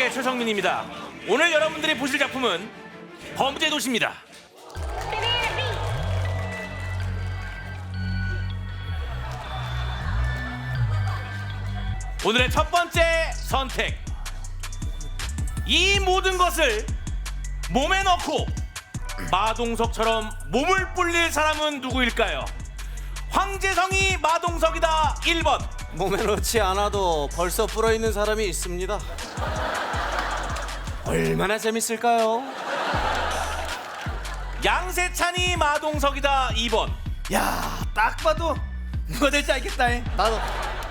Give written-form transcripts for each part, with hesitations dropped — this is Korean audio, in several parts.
네, 최성민입니다. 오늘 여러분들이 보실 작품은 범죄도시입니다. 오늘의 첫 번째 선택. 이 모든 것을 몸에 넣고 마동석처럼 몸을 불릴 사람은 누구일까요? 황재성이 마동석이다 1번. 몸에 넣지 않아도 벌써 불어있는 사람이 있습니다. 얼마나 재밌을까요? 양세찬이 마동석이다 2번. 야, 딱 봐도 누가 될지 알겠다. 나도.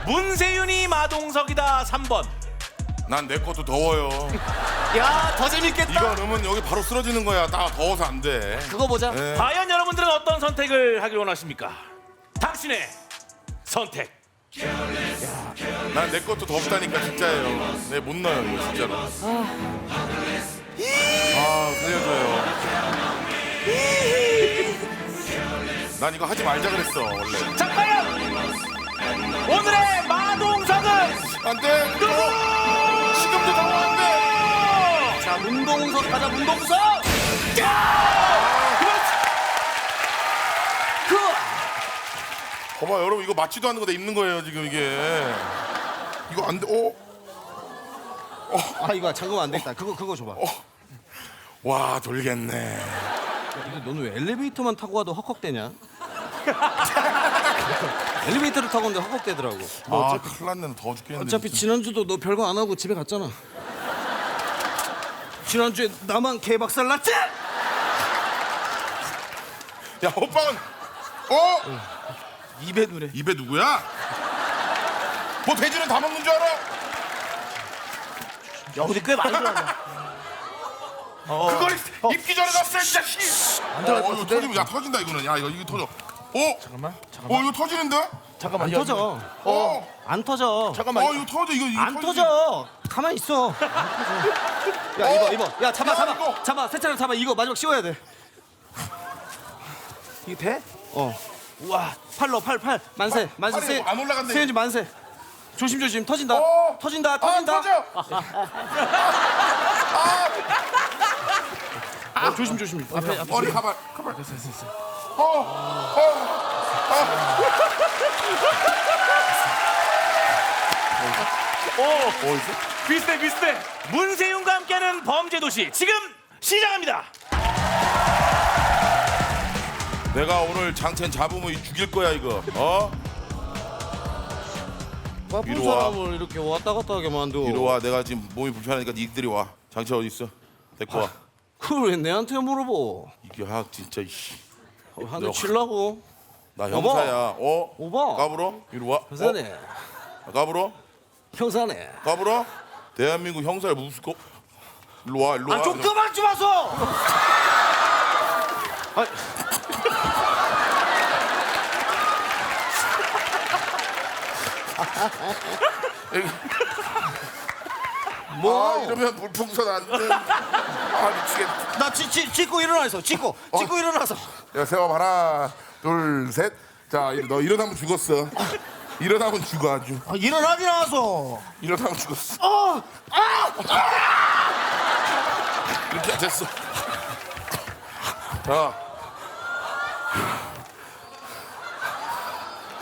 문세윤이 마동석이다 3번. 난 내 것도 더워요. 야, 더 재밌겠다. 이거 넣으면 여기 바로 쓰러지는 거야. 나 더워서 안 돼. 그거 보자. 네. 과연 여러분들은 어떤 선택을 하길 원하십니까? 당신의 선택. 난 내 것도 덥다니까 진짜예요. 네, 못 넣어요 이거 진짜로. 살려줘요. 난 이거 하지 말자 그랬어 원래. 자, 과연 오늘의 마동석은 안 돼. 누구? 지금도 더워 안 돼. 자, 문동석 가자, 문동석. 봐봐 여러분 이거 맞지도 않는 거 다 입는 거예요 지금 이게. 이거 안 돼. 아, 이거 잠그면 안 되겠다. 그거 줘봐. 와 돌겠네. 이거 너는 왜 엘리베이터만 타고 가도 헉헉대냐? 엘리베이터를 타고 오는데 헉헉대더라고. 큰일 났네. 더워 죽겠는데. 어차피 진짜. 지난주도 너 별거 안 하고 집에 갔잖아. 지난주에 나만 개박살 났지? 야 오빠는 입에 누래. 입에 누구야? 뭐 돼지는 다 먹는 줄 알아? 야, 근데 꽤 많이 들어간다. 그걸 입기 전에 넣었어 진짜. 들어갈 것 이거 같은데? 터지면 야 터진다 이거는. 야 이거 터져. 잠깐만. 이거 터지는데? 잠깐만. 안 터져. 안 터져. 잠깐만. 이거 터져 이거 안 터지지. 터져. 가만히 있어. 안 터져. 야, 입어. 야, 잡아. 이거. 잡아. 세차랑 잡아. 이거 마지막 씌워야 돼. 이게 돼? 우와. 팔로 팔. 만세. 만세. 팔이 안 올라간다, 세윤지 만세. 조심. 터진다. 터진다. 아 터진다. 터져. 조심. 앞에. 머리 가발. 됐어. 비슷해. 문세윤과 함께하는 범죄도시 지금 시작합니다. 내가 오늘 장첸 잡으면 죽일 거야 이거. 바쁜 이리 와. 사람을 이렇게 왔다 갔다 하게 만두. 이리 와. 내가 지금 몸이 불편하니까 니들이 와. 장첸 어디 있어? 데리고 와. 그걸 왜 내한테 물어보? 이게 진짜 이씨. 한대 칠라고. 나 형사야. 오바. 까불어? 이리 와. 형사네. 까불어? 형사네. 까불어? 대한민국 형사를 무슨 거? 일로 와. 아, 좀 그만 좀 하소. 뭐? 이러면 물풍선 안 돼. 미치겠다. 나 짚고 일어나서. 짚고 일어나서. 야 세워 하나 둘 셋. 자 너 일어나면 죽었어. 일어나면 죽어 아주. 일어나긴 하소. 일어나면 죽었어. 이렇게 됐어. 자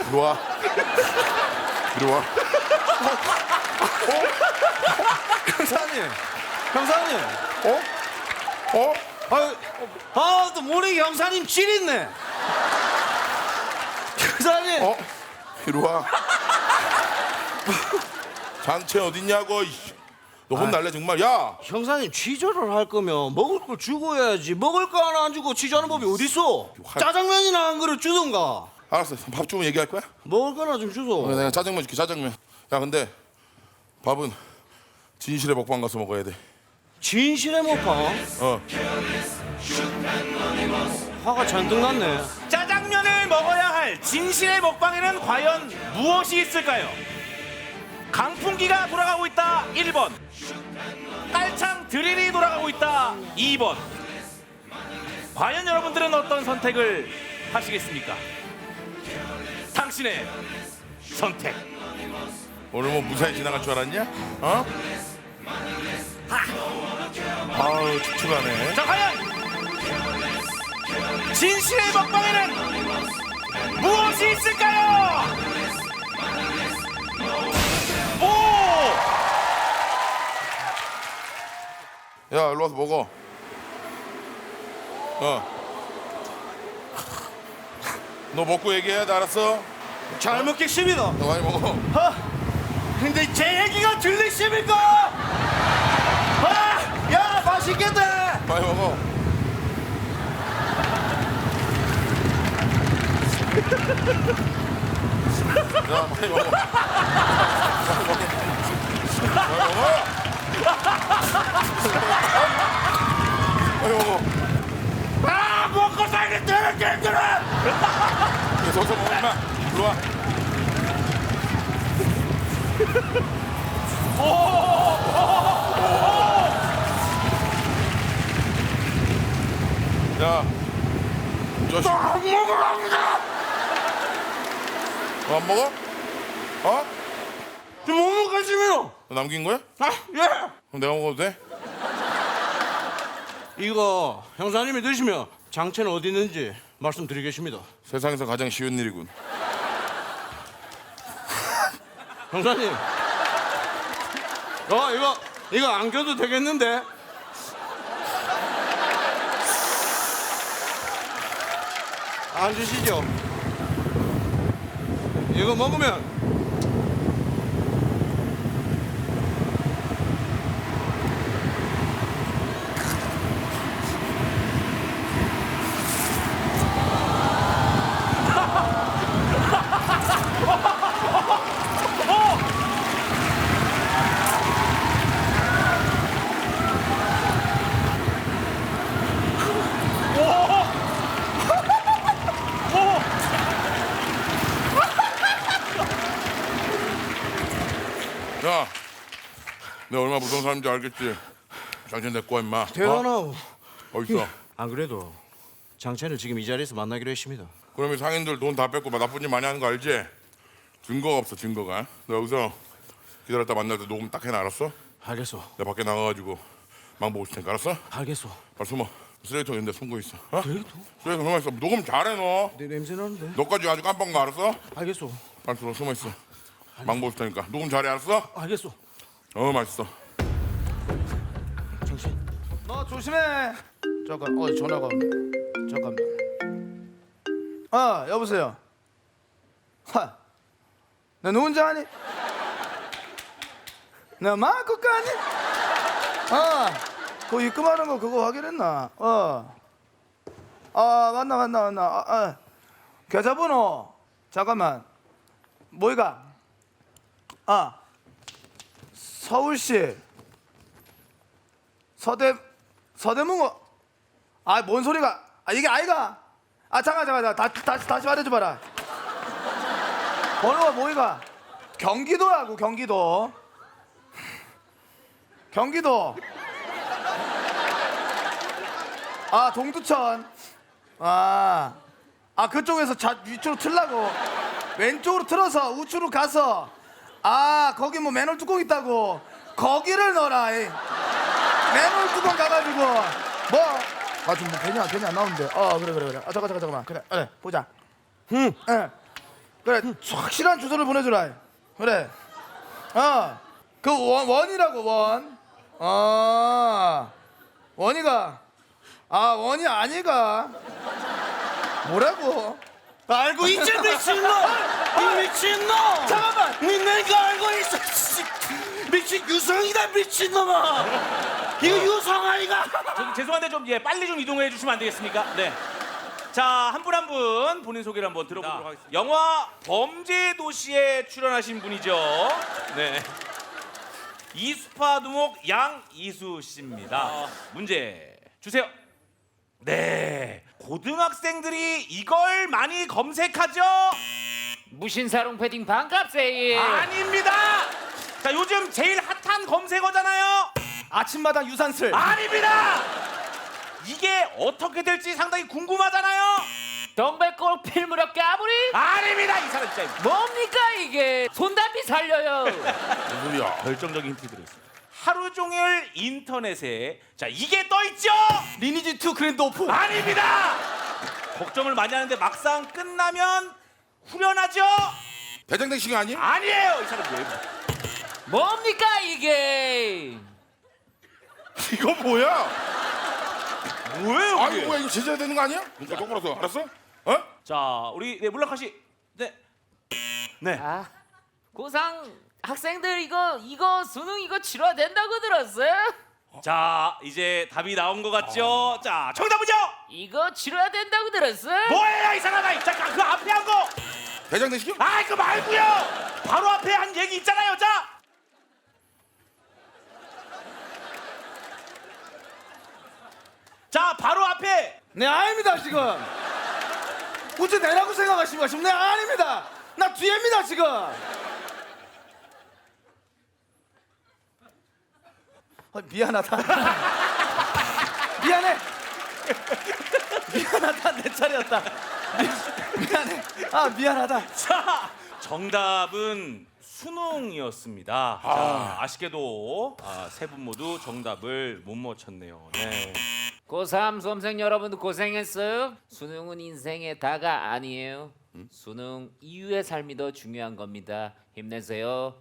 이리 와. 이리 와. 형사님. 또 모르게 형사님 질 있네. 형사님. 이리 와. 장채 어딨냐고. 너 혼날래 정말. 야. 형사님 취조를 할 거면 먹을 걸 주고 해야지. 먹을 거 하나 안 주고 취조하는 법이 어딨어? 짜장면이나 한 그릇 주던가. 알았어. 밥 주면 얘기할 거야? 먹을 거나 좀 주소. 내가 짜장면 줄게. 짜장면. 야 근데 밥은 진실의 먹방 가서 먹어야 돼. 진실의 먹방? 화가 잔뜩 났네. 짜장면을 먹어야 할 진실의 먹방에는 과연 무엇이 있을까요? 강풍기가 돌아가고 있다 1번. 깔창 드릴이 돌아가고 있다 2번. 과연 여러분들은 어떤 선택을 하시겠습니까? 당신의 선택. 오늘 뭐 무사히 지나갈 줄 알았냐? 아우 축축하네. 자, 과연 진실의 먹방에는 무엇이 있을까요? 오! 야 일로 와서 먹어. 너 먹고 얘기해. 나 알았어? 잘 먹겠습니다. 너 많이 먹어. 근데 제 얘기가 들리십니까? 야 맛있겠다. 많이 먹어. 야 많이 먹어. 많이 먹어. 아 먹고 살겠다 쟤들아. 서서 먹어 임마. 일로 와. 야, 저씨. 안 먹으랍니다. 너 안 먹어? 어? 좀 못 먹겠습니다. 너 남긴 거야? 아 예. 그럼 내가 먹어도 돼? 이거 형사님이 드시면 장체는 어디 있는지 말씀드리겠습니다. 세상에서 가장 쉬운 일이군. 형사님. 이거 안 껴도 되겠는데? 앉으시죠. 이거 먹으면 야, 내가 얼마나 무서운 사람인지 알겠지? 장첸 데리고 와 임마. 대단하고. 어디 있어? 안 그래도 장첸을 지금 이 자리에서 만나기로 했습니다. 그러면 상인들 돈 다 뺏고 막 나쁜 짓 많이 하는 거 알지? 증거가 없어 증거가. 너 여기서 기다렸다 만날 때 녹음 딱 해놔 알았어? 알겠소. 내가 밖에 나가가지고 망 보고 있을 테니까 알았어? 알겠소. 빨리 숨어. 쓰레기통 있는데 숨고 있어. 어? 쓰레기통? 쓰레기통 숨어 있어. 녹음 잘해 너. 내 냄새 나는데. 너까지 아주 깜빡한 거 알았어? 알겠소. 빨리 들어 숨어 있어. 망 보고 있을 테니까 녹음 잘해 알았어? 알겠소. 맛있어. 정신. 너 조심해. 잠깐, 전화가. 잠깐만. 여보세요. 너 누군지 아니? 내가 마크 까니? 그거 입금하는 거 그거 확인했나? 맞나. 계좌번호. 잠깐만. 뭐이가? 서울시 서대문고. 뭔 소리가? 이게 아이가? 잠깐. 다시 말해줘봐라. 번호가 뭐이가? 경기도라고 경기도. 동두천. 그쪽에서 위쪽으로 틀라고. 왼쪽으로 틀어서 우측으로 가서 거기 뭐 맨홀 뚜껑 있다고. 거기를 넣어라. 맨홀 뚜껑 가가지고 뭐 지금 뭐 괜히 안 나오는데. 그래. 잠깐만. 그래 보자. 그래 확실한 주소를 보내주라. 그래. 그 원이라고 원. 원이가. 원이 아니가. 뭐라고? 알고 있지 미친놈! 이 미친놈! 잠깐만. 내가 알고 있어. 미친 유성이다 미친놈아. 이거 유성 아이가. 죄송한데 좀 빨리 좀 이동해 주시면 안 되겠습니까? 네. 자, 한 분 한 분 본인 소개를 한번 들어보도록 하겠습니다. 영화 범죄도시에 출연하신 분이죠. 네. 이수파 두목 양이수 씨입니다. 문제 주세요. 네. 고등학생들이 이걸 많이 검색하죠? 무신사롱 패딩 반값세일. 아닙니다. 자, 요즘 제일 핫한 검색어잖아요. 아침마당 유산슬. 아닙니다. 이게 어떻게 될지 상당히 궁금하잖아요. 동백꽃 필무렵 까불이? 아닙니다. 이 사람 진짜 뭡니까 이게? 손담비 살려요. 무슨 소리야? 결정적인 힌트 드리겠습니다. 하루 종일 인터넷에 자 이게 떠 있죠? 리니지 2 그랜드 오픈. 아닙니다. 걱정을 많이 하는데 막상 끝나면 후련하죠? 대장내시가 아니에요? 아니에요. 이 사람 왜? 뭡니까 이게? 이거 뭐야? 뭐예요? 아니 이게? 뭐야 이거 제재해야 되는 거 아니야? 문자 똑바로 써. 알았어? 어? 자 우리 네, 물라카 씨. 네. 네. 아, 고3 학생들 이거 수능 이거 치러야 된다고 들었어요? 자 이제 답이 나온 것 같죠? 자 정답은요? 이거 치러야 된다고 들었어요? 뭐예요 이 사람아? 잠깐 그 앞에 한 거. 대장내시요? 아 그 말고요. 바로 앞에 한 얘기 있잖아요. 자 바로 앞에 네 아닙니다 지금. 우째 내라고 생각하시면 지금 네 아닙니다. 나 뒤에입니다 지금. 미안하다. 미안해. 미안하다 내 차례였다. 미안해. 아 미안하다. 자 정답은 수능이었습니다. 자, 아쉽게도 세 분 모두 정답을 못 맞췄네요. 네. 고3 수험생 여러분도 고생했어요. 수능은 인생의 다가 아니에요. 수능 이후의 삶이 더 중요한 겁니다. 힘내세요.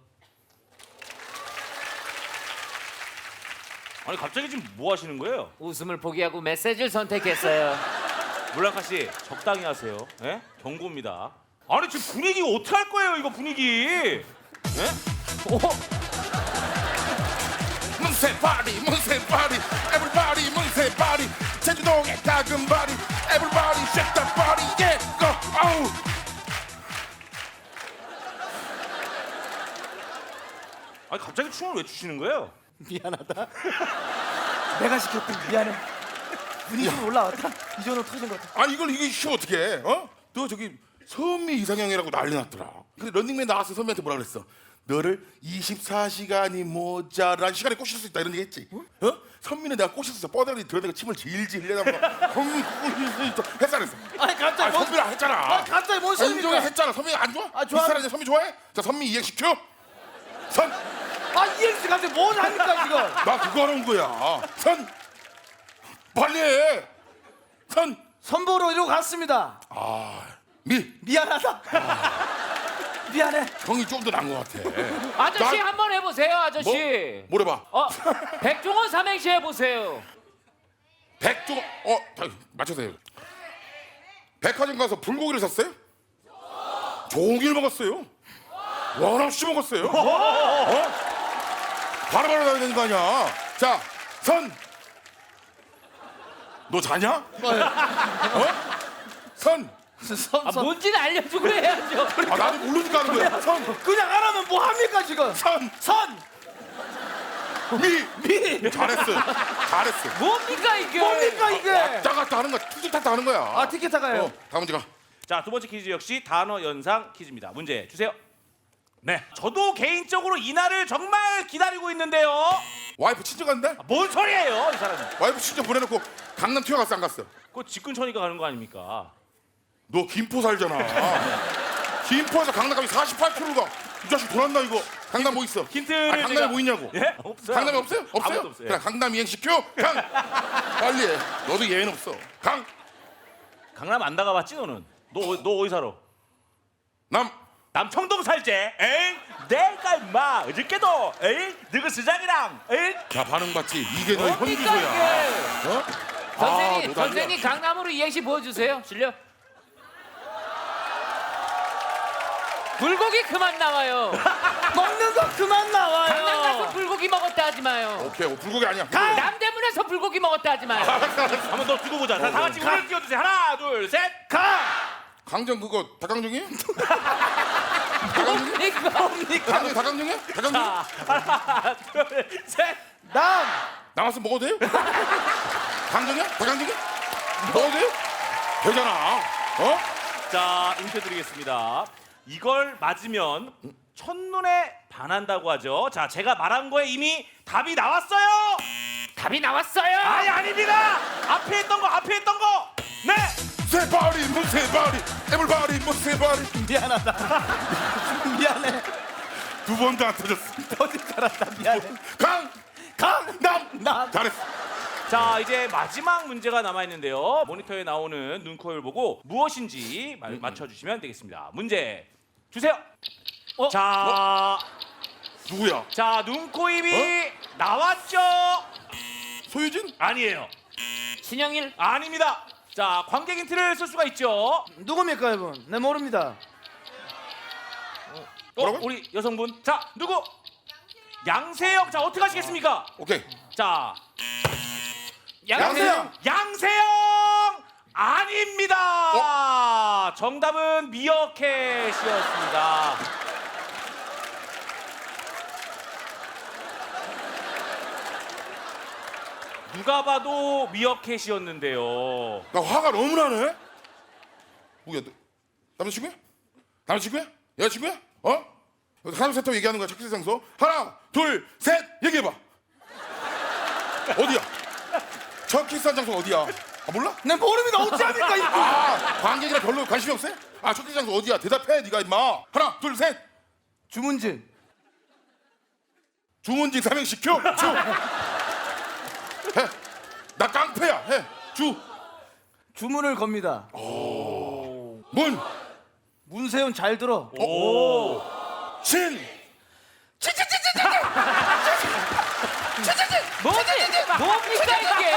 아니 갑자기 지금 뭐 하시는 거예요? 웃음을 포기하고 메시지를 선택했어요. 물라카 씨 적당히 하세요. 예? 경고입니다. 아니 지금 분위기 어떻게 할 거예요 이거 분위기? 예? 문세파리 everybody 문세파리 제주동의 작은 바리 everybody shake that body yeah go 아우 아니 갑자기 춤을 왜 추시는 거예요? 미안하다. 내가 시켰다. 미안해. 분위기 좀 올라왔다. 이전으로 터진 것 같아. 아니 이걸 이게 쉬워 어떻게 해? 어? 너 저기 선미 이상형이라고 난리 났더라. 근데 런닝맨 나와서 선미한테 뭐라 그랬어? 너를 24시간이 모자란 시간에 꼬실 수 있다 이런 얘기 했지. 어? 선미는 내가 꼬셨어. 뻐다리 들어내가 침을 질질 흘려다가 선미 꼬실 수 있다 했잖아. 아니 갑자기 뭔 선미랑 했잖아. 아 갑자기 뭔 인종에 소리입니까? 했잖아. 선미 안 좋아? 아, 좋아하는- 비슷하네. 선미 좋아해? 자 선미 이행시켜. 선. 아 EX 갑자기 뭘 합니까 지금? 나 그거 하러 온 거야. 선. 빨리 해. 선. 선보러 이러고 갔습니다. 미. 미안하다. 미안해. 형이 좀 더 나은 것 같아. 아저씨 나- 한번 해보세요, 아저씨. 뭐래봐. 백종원 삼행시 해보세요. 백종 맞춰서 해요. 백화점 가서 불고기를 샀어요? 종일 먹었어요. 원없이 먹었어요. 바로바로 나야 되는 거 아니야. 자, 선. 너 자냐? 어? 선. 아, 뭔지는 알려주고 해야죠. 아, 나도 모르니까 하는 거야. 선. 그냥 하라면 뭐 합니까 지금? 선. 선. 미. 잘했어. 잘했어. 뭡니까 이게? 뭡니까 이게? 왔다 갔다 하는 거야. 툭툭탁 하는 거야. 아 티켓타가요. 다음 문제 가. 자 두 번째 퀴즈 역시 단어 연상 퀴즈입니다. 문제 주세요. 네. 저도 개인적으로 이날을 정말 기다리고 있는데요. 와이프 친정 간대? 뭔 소리예요 이 사람이? 와이프 친정 보내놓고 강남 튀어갔어 안 갔어? 그거 집 근처니까 가는 거 아닙니까? 너 김포 살잖아. 김포에서 강남까지 48km 가. 이 자식 돌았나 이거? 강남 뭐 있어? 힌트를 아니, 강남에 제가- 뭐 있냐고? 예? 없어요. 강남에 없어요? 없어요? 아무것도 없어요. 그래 강남 이행시켜. 강. 빨리 해. 너도 예외는 없어. 강. 강남 안 나가봤지 너는? 너 어디 살아? 남. 남청동 살제. 에잉? 내가 임마 어저께도 에잉? 너그 수장이랑 에잉? 자 반응 봤지? 이게 너의 뭡니까 현주소야. 이게? 어? 선생님, 너 난리야. 선생님 강남으로 이행시 보여주세요. 실력. 불고기 그만 나와요. 먹는 거 그만 강남 가서 나와요. 불고기 먹었다 하지 마요. 오케이 불고기 아니야. 남대문에서 불고기 먹었다 하지 마요. 한 번 더 두고 보자. 자, 다 같이 울을 띄워주세요. 하나, 둘, 셋. 가. 강정 그거 다강정이에요? 이거 강정 다강정이야? 다강정? 하나, 둘, 셋. 남. 나와서 먹어도 돼요? 강정이야? 다강정이야? 먹어도 돼요? 되잖아. 어? 자, 인표 드리겠습니다. 이걸 맞으면 첫눈에 반한다고 하죠. 자, 제가 말한 거에 이미 답이 나왔어요. 답이 나왔어요. 아니, 아닙니다. 앞에 있던 거. 네. 세바리 문세바리 에블바리 문세바리 미안하다. 미안해. 두 번도 안 터졌어. 어디 깔았다. 미안해. 강 강남. 잘했어. 자, 이제 마지막 문제가 남아 있는데요. 모니터에 나오는 눈, 코, 입을 보고 무엇인지 맞춰주시면 되겠습니다. 문제 주세요. 자, 누구야? 자, 눈, 코, 입이 나왔죠? 소유진? 아니에요. 신영일. 아닙니다. 자, 관객 힌트를 쓸 수가 있죠. 누굽니까 이분? 네 모릅니다. 뭐라고요? 우리 여성분. 자, 누구? 양세형. 자, 어떻게 하시겠습니까? 오케이. 자, 양세형. 양세형 아닙니다. 정답은 미어캣이었습니다. 누가 봐도 미어캣이었는데요. 나 화가 너무 나네. 뭐야, 너 남자친구야? 남자친구야? 여자친구야? 어? 하나 둘 셋 하고 얘기하는 거야. 첫 키스 장소. 하나 둘 셋 얘기해봐. 어디야? 첫 키스한 장소 어디야? 아 몰라? 네 모릅니다. 어찌합니까 이분? 아 관객이라 별로 관심이 없어요? 아 첫 키스 장소 어디야? 대답해 네가 임마. 하나 둘 셋. 주문진. 주문진 삼행시켜. 주. 해. 나 깡패야. 해. 주. 주문을 겁니다. 문. 문세윤 잘 들어. 신. 뭐지? 뭡니까 이게?